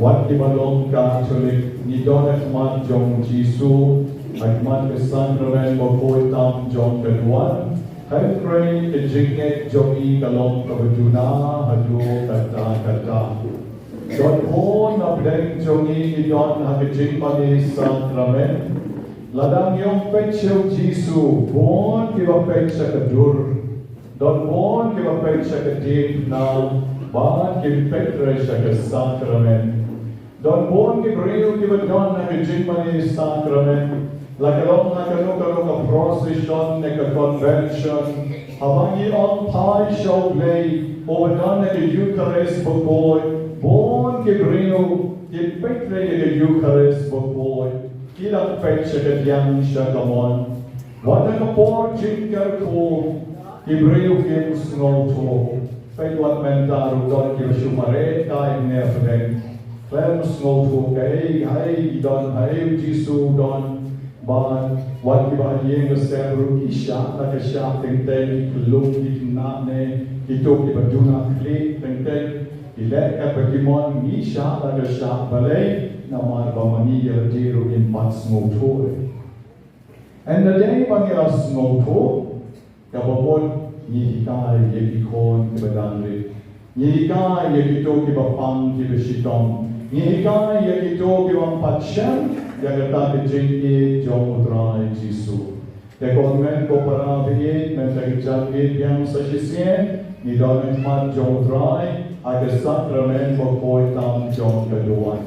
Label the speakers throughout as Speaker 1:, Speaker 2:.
Speaker 1: วัดที่บรมกาชลิกนิดอนขมันจงจีสูอักมันเป็นสันระเวนบโคยตามจงเป็นวันให้ใครจะจิงเกจงอีกลมกับจุนาฮัจูกัตตากัตตาจนโคนนับเด้งจงอีนิดอนฮักจิงมันในสันระเวนละดังยองเป็ดเชลจีสูบอนที่ว่าเป็ดสักดูร์ดอนบอนที่ว่าเป็ดสักดีนาบ้านที่เป็ดเรสักสันระเวน Don bon ke brio ke badon na ke jimani sacrament la kalong na kalong ka procession na ka convention habangi on pai show lay o badon na ke Eucharist boy bon ke brio ke petre ke Eucharist boy kila peche ke yang shakamon wala ka por jinker ko ke brio ke snow to pe wat mentaro don ke shumare kai ne fren Clem snow kay ay don ay jisu don ban wat ki ba yeng seru ki sha na ka sha teng teng kulung ki na ne ki to ki ba duna kli teng teng ile ka ba ki mon ni sha na ka sha balay na mar ba mani ya diru in pat snow to and the day when you are snow to ka ba mon ni ka ye ki kon ki ba dan ri ni ka ye ki to ki ba pang ki ba shitong Nihikai ya ito kiwang patsyan, ya kata kejengki jom utrai Jisu. Te konmen ko para viet, men te kejangkit yang sa sisien, ni damen mat jom utrai, ay sakramen ko koy tam jom kaduan.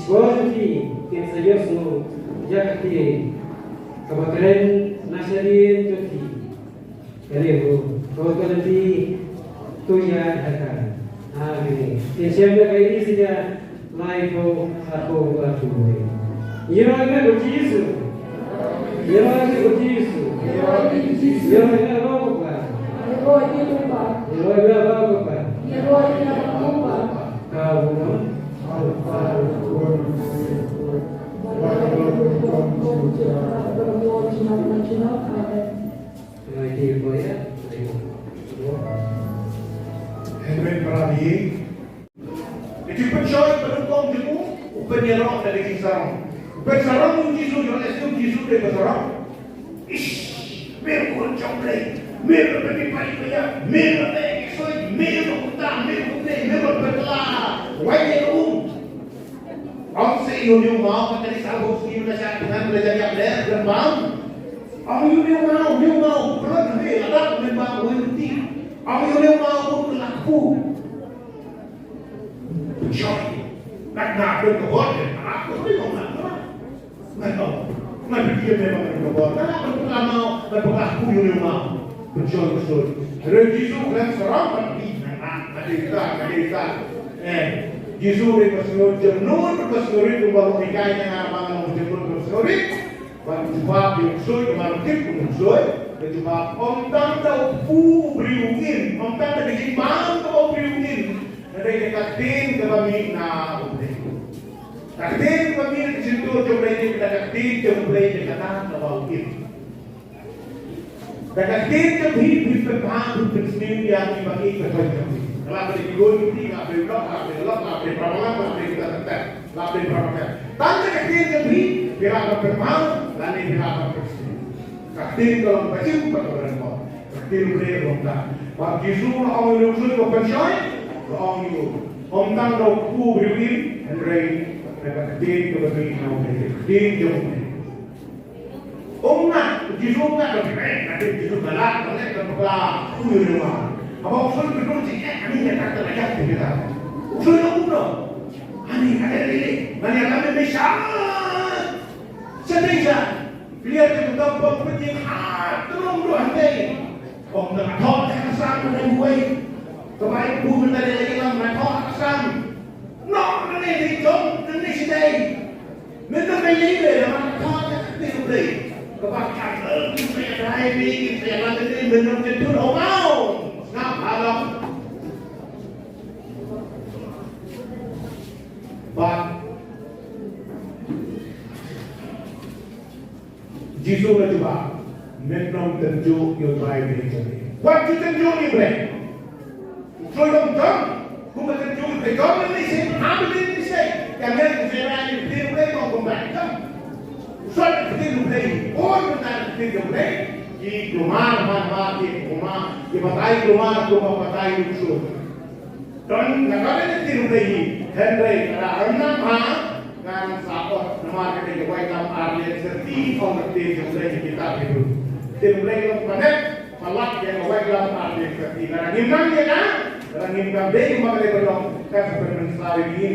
Speaker 2: Gozati, que saiu no Jacati, Kabakren, Nasari, Toti. Kalibu, Gozati, Tuya, Haka. Amin. Que sempre que isso já laivo a povo a tudo. E eu não me gosto Eu não me gosto Eu não me gosto Kau não
Speaker 3: Henry Pravi. Jadi percaya penonton jemu, penyerang dari kisah. Bersarang Yesus, Yesus dari bersarang. Ish, mereka jomblay, mereka berdipai kaya, mereka berkesoi, mereka utang, mereka berkelah. Wajib Ông sẽ yêu điều máu và cái xã hội khi mà cha dengan belajar yang benar dan bang. Ông yêu điều máu, berat ni ada memang berhenti. Ông yêu điều máu pun berlaku. Joy, nak được cái hot ni, aku ni không nak. Nak dia memang nak buat. Nak berlama, nak berlaku yêu điều máu. Berjoy betul. Rejisu dan serang pergi. Ada kita. Yesus itu berseluruh jenur itu baru nikahnya ngapain mau jenur berseluruh baru coba diusul kemarin pun usul dan coba omtang tahu beriungin omtang tak dijimang tahu beriungin ada yang katin kami na katin kami di situ coba ini kita katin coba ini kata tahu dan katin kami berpaham bersendiri yang dibagi kepada Kalau ada digun ini, nggak boleh blok, nggak boleh lock, nggak boleh pramuka, nggak boleh kita tetek, nggak boleh pramuka. Tanda kecil jadi, bila berpemau, lalu bila bersih. Kecil kalau bersih, berkorban kau. Kecil boleh romtak. Bagi semua orang yang usul kau percay, orang itu. Om tang dau ku beriin, Andre, kecil kau beri kau beri, kecil jauh beri. Om nak, jisu nak beri, nanti jisu galak, nanti terpelah, ku yang rumah. Apa usul berdua sih? Ani yang kata rakyat kita. Usul yang umroh. Ani ada ini. Ani akan membesar. Sedihnya. Lihat itu tempat penting. Terus dua hari. Om dengan thọ yang sang dengan gue. Kebaik bumi dari lagi lama thọ sang. Nó này thì trốn, nó này sẽ đây. Nên nó phải lấy về là mà thọ cho các tiền đi. Các bạn cảm ơn chúng sẽ đây đi, sẽ làm cái gì mình không thể thiếu đâu mau. Nam Alam But Jesus đã coba Menong tenju your drive victory. What you tenju ni bre? Rồi đồng tâm cũng là tenju để có những cái gì hám lên cái gì cảm nhận của người này thì tiền đây còn bạn không? Xoay cái tiền lúc này, ôi người ta tiền lúc này di keluar di rumah di patai keluar patai usul dan negara ini lagi Henry ada enam kan sahabat nama kita quay tam Arlen serti orang tim yang kita itu tim lagi yang panen malah yang quay tam Arlen serti karena nimang dia kan karena nimang dia yang makan belum kan seperti selalu ini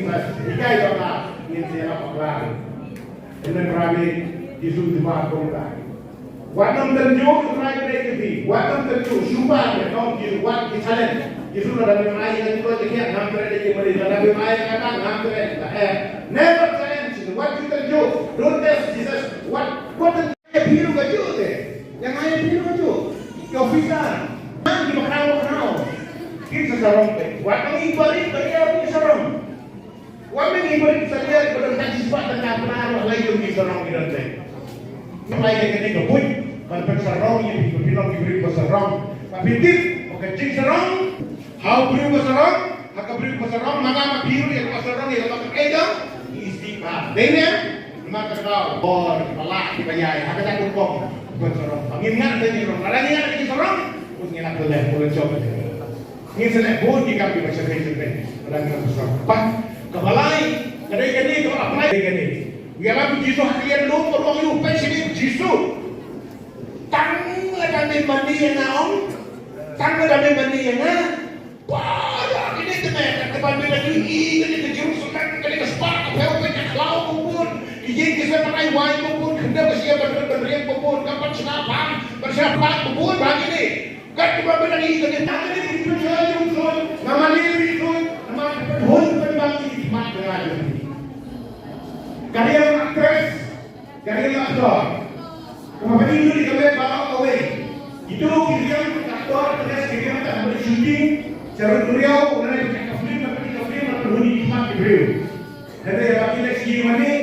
Speaker 3: ikai bapa ini saya paklar ini rabi Yesus jemaat komunitas Watam tenju try break itu. Watam tenju sumpah ya kau jiru wat di challenge. Jiru ada memai yang itu lagi ngam tere lagi mari ada memai kata ngam tere. Never challenge. What you tenju. Don't test Jesus. What biru kaju deh. Yang ayah biru kaju. Kau bisa. Di makan. Kita sarong pe. Watam ibarit bagi sarong. Watam ibarit saja pada sifat dan apa lagi yang sarong kita deh. Mulai dari kebun, kalau sarong yang bilang diberi sarong, tapi tip, oke cing sarong, how beri sarong, hak beri sarong, maka biru yang sarong yang makan edam, istiqah, dene, maka kau, palak dibayar, hak tak kong, sarong, pengingat dari sarong, ada ni ada sarong, punya nak boleh, boleh coba. Ini selek pun jika kita sebenarnya, ada sarong, pak, kebalai, kadang-kadang itu apa kadang-kadang. Yalam Yesus harian lu perlu lupa sini Yesus. Tang kami mandi yang naon, tang kami mandi yang na. Wah, ini teman, depan bila ini ke Jerusalem, ke Sparta, ke Petra, ai wai pun kena bersiap berdiri pun kapan bersiapan pun bagi ni kan cuma benar ini kerja tak ada di penjara pun nama diri pun nama pun bagi di mat dengan karya aktris karya aktor kemudian itu di kamera bawa away itu kita aktor terus kita tak boleh syuting cara beliau orang cakap film tapi film atau di mat beliau ada yang bagi next year mana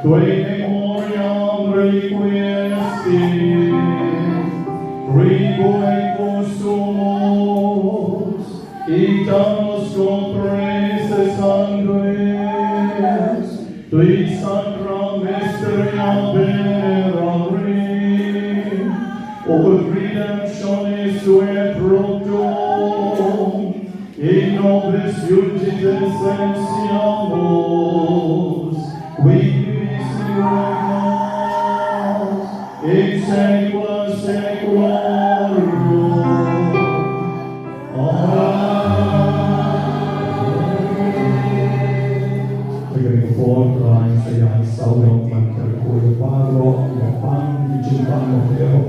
Speaker 1: tue memoriam requiescis, rigoeco sumus, itamus comprese sanguis, tui sacra mysteria venerari, ut redemptionis sue fructum, in nobis iudices sensiamus, qui regnas, in saecula saeculorum. Amen. Pagkaling po, maraming saya sa ulong magkalkuluparo, yapang, ichimpan mo pero,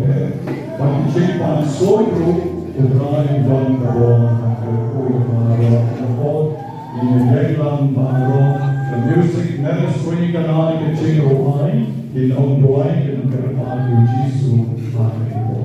Speaker 1: pag-ichimpan soyro, ubrahin bang karon ang kalkuluparo, napot, inigaylang baro, the music ministry ka na ikachingruhay, inaunduay, kinagkarapaan yung Jisu, amin po.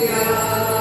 Speaker 4: Yeah.